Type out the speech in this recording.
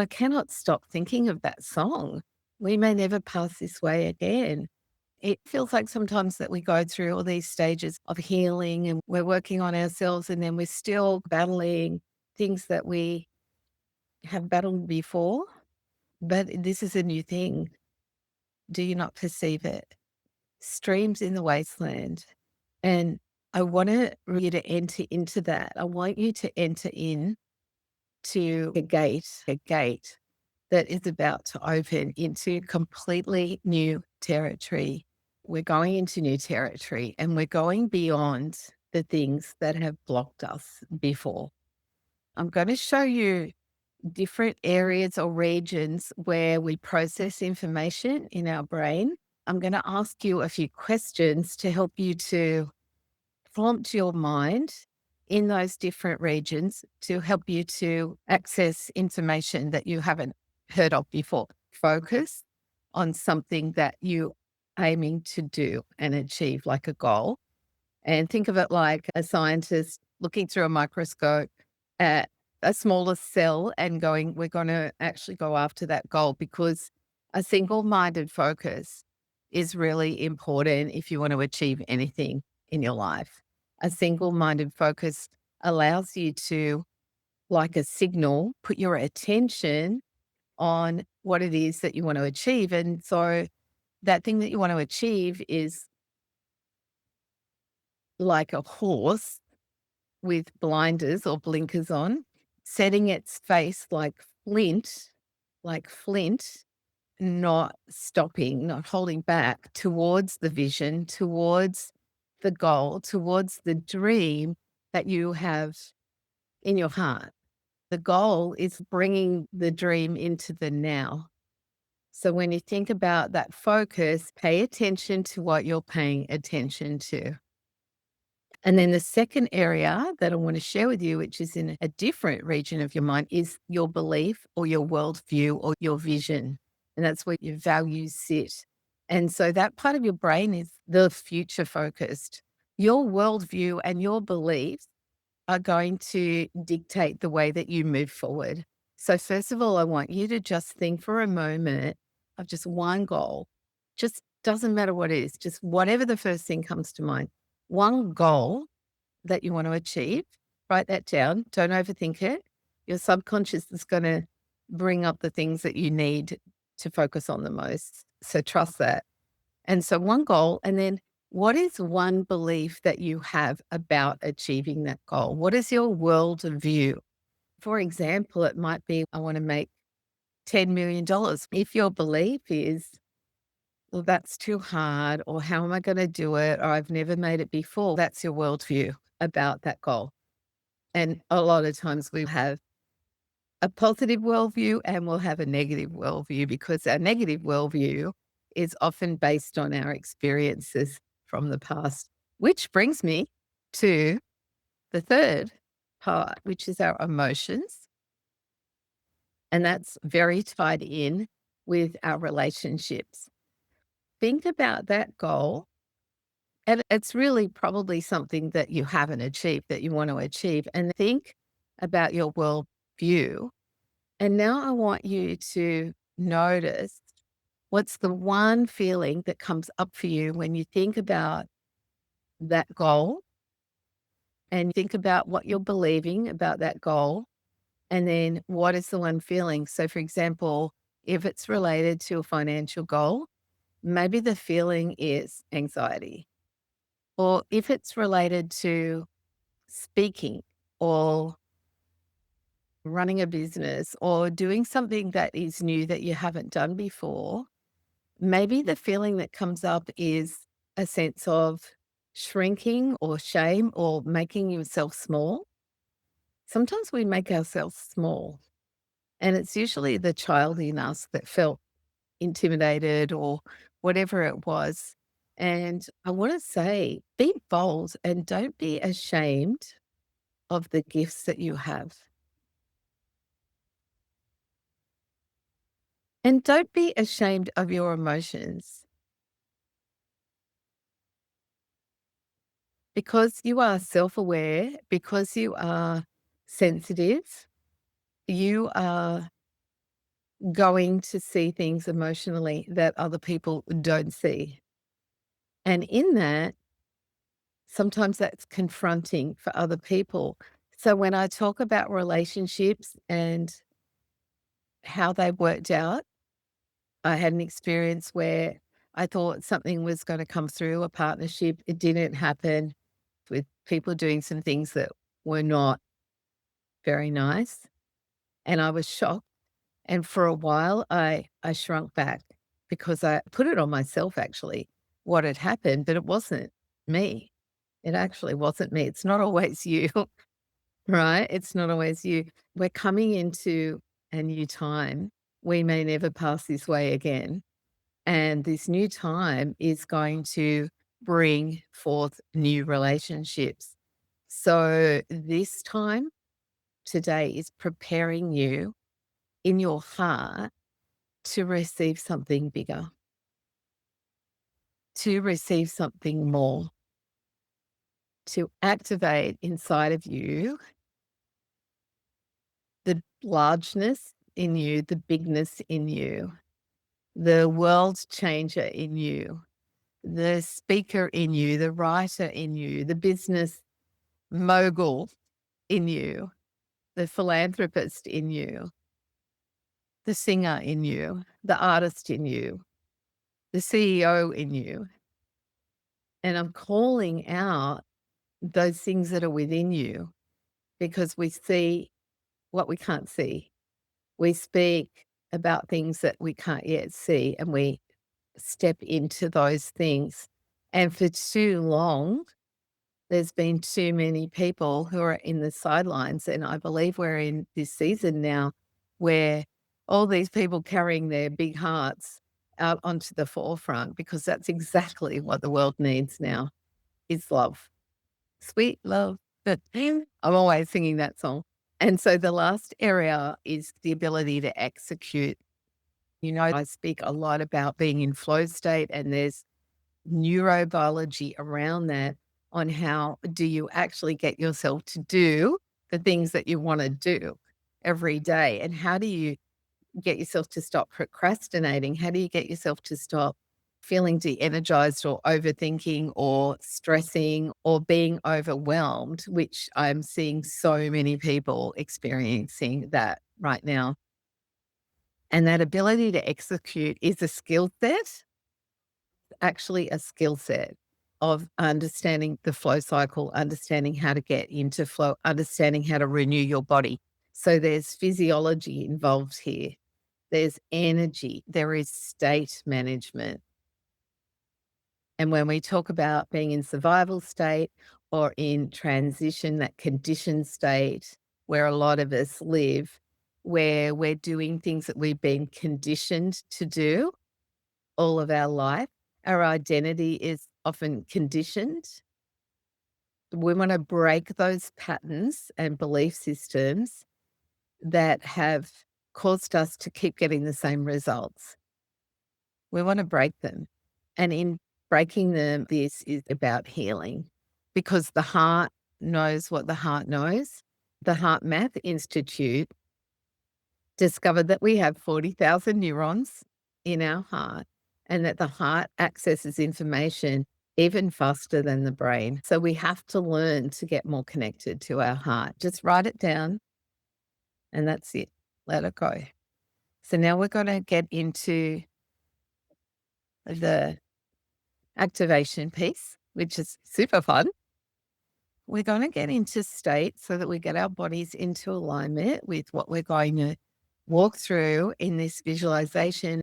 I cannot stop thinking of that song. We may never pass this way again. It feels like sometimes that we go through all these stages of healing and we're working on ourselves and then we're still battling things that we have battled before. But this is a new thing. Do you not perceive it? Streams in the wasteland. And I want you to enter into that. I want you to enter in to a gate that is about to open into completely new territory. We're going into new territory and we're going beyond the things that have blocked us before. I'm going to show you different areas or regions where we process information in our brain. I'm going to ask you a few questions to help you to prompt your mind in those different regions to help you to access information that you haven't heard of before. Focus on something that you aiming to do and achieve, like a goal. And think of it like a scientist looking through a microscope at a smaller cell and going, we're going to actually go after that goal, because a single minded focus is really important if you want to achieve anything in your life. A single minded focus allows you to, like a signal, put your attention on what it is that you want to achieve. And so that thing that you want to achieve is like a horse with blinders or blinkers on, setting its face like flint, not stopping, not holding back towards the vision, towards the goal, towards the dream that you have in your heart. The goal is bringing the dream into the now. So when you think about that focus, pay attention to what you're paying attention to. And then the second area that I want to share with you, which is in a different region of your mind, is your belief or your worldview or your vision. And that's where your values sit. And so that part of your brain is the future focused. Your worldview and your beliefs are going to dictate the way that you move forward. So, first of all, I want you to just think for a moment of just one goal. Just doesn't matter what it is, just whatever the first thing comes to mind. One goal that you want to achieve, write that down. Don't overthink it. Your subconscious is going to bring up the things that you need to focus on the most. So, trust that. And so, one goal, and then what is one belief that you have about achieving that goal? What is your world view? For example, it might be, I want to make $10 million. If your belief is, well, that's too hard, or how am I going to do it, or I've never made it before, that's your worldview about that goal. And a lot of times we have a positive worldview and we'll have a negative worldview, because our negative worldview is often based on our experiences from the past. Which brings me to the third part, which is our emotions. And that's very tied in with our relationships. Think about that goal. And it's really probably something that you haven't achieved that you want to achieve. And think about your worldview. And now I want you to notice, what's the one feeling that comes up for you when you think about that goal, and think about what you're believing about that goal. And then what is the one feeling? So, for example, if it's related to a financial goal, maybe the feeling is anxiety. Or if it's related to speaking or running a business or doing something that is new that you haven't done before, maybe the feeling that comes up is a sense of shrinking or shame or making yourself small. Sometimes we make ourselves small, and it's usually the child in us that felt intimidated or whatever it was. And I want to say, be bold and don't be ashamed of the gifts that you have. And don't be ashamed of your emotions, because you are self aware, because you are sensitive, you are going to see things emotionally that other people don't see. And in that, sometimes that's confronting for other people. So when I talk about relationships and how they worked out, I had an experience where I thought something was going to come through a partnership. It didn't happen, with people doing some things that were not very nice. And I was shocked. And for a while, I shrunk back because I put it on myself, actually, what had happened, but it wasn't me. It actually wasn't me. It's not always you, right? It's not always you. We're coming into a new time. We may never pass this way again. And this new time is going to bring forth new relationships. So this time today is preparing you in your heart to receive something bigger, to receive something more, to activate inside of you the largeness in you, the bigness in you, the world changer in you, the speaker in you, the writer in you, the business mogul in you, the philanthropist in you, the singer in you, the artist in you, the CEO in you. And I'm calling out those things that are within you because we see what we can't see. We speak about things that we can't yet see, and we step into those things. And for too long, there's been too many people who are in the sidelines, and I believe we're in this season now where all these people carrying their big hearts out onto the forefront, because that's exactly what the world needs now is love. Sweet love. I'm always singing that song. And so the last area is the ability to execute. I speak a lot about being in flow state, and there's neurobiology around that on how do you actually get yourself to do the things that you want to do every day? And how do you get yourself to stop procrastinating? How do you get yourself to stop feeling de-energized or overthinking or stressing or being overwhelmed, which I'm seeing so many people experiencing that right now. And that ability to execute is a skill set, actually a skill set of understanding the flow cycle, understanding how to get into flow, understanding how to renew your body. So there's physiology involved here. There's energy, there is state management. And when we talk about being in survival state or in transition, that conditioned state where a lot of us live, where we're doing things that we've been conditioned to do all of our life, our identity is often conditioned. We want to break those patterns and belief systems that have caused us to keep getting the same results. We want to break them. And in breaking them, this is about healing because the heart knows what the heart knows. The Heart Math Institute discovered that we have 40,000 neurons in our heart and that the heart accesses information even faster than the brain. So we have to learn to get more connected to our heart. Just write it down and that's it. Let it go. So now we're going to get into the activation piece, which is super fun. We're going to get into state so that we get our bodies into alignment with what we're going to walk through in this visualization.